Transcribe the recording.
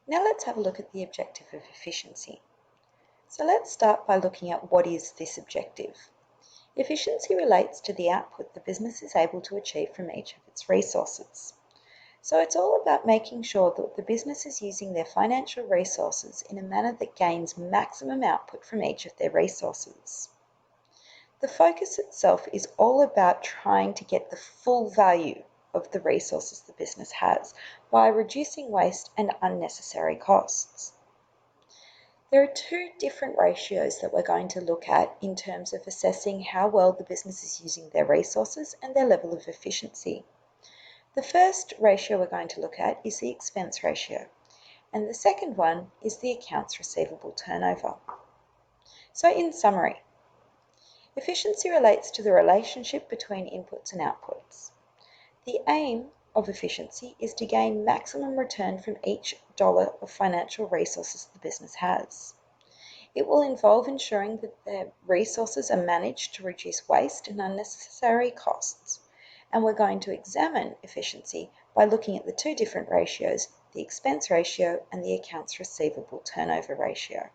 Now let's have a look at the objective of efficiency. So let's start by looking at what is this objective. Efficiency relates to the output the business is able to achieve from each of its resources. So it's all about making sure that the business is using their financial resources in a manner that gains maximum output from each of their resources. The focus itself is all about trying to get the full value of the resources the business has by reducing waste and unnecessary costs. There are two different ratios that we're going to look at in terms of assessing how well the business is using their resources and their level of efficiency. The first ratio we're going to look at is the expense ratio, and the second one is the accounts receivable turnover. So in summary, efficiency relates to the relationship between inputs and outputs. The aim of efficiency is to gain maximum return from each dollar of financial resources the business has. It will involve ensuring that the resources are managed to reduce waste and unnecessary costs. And we're going to examine efficiency by looking at the two different ratios, the expense ratio and the accounts receivable turnover ratio.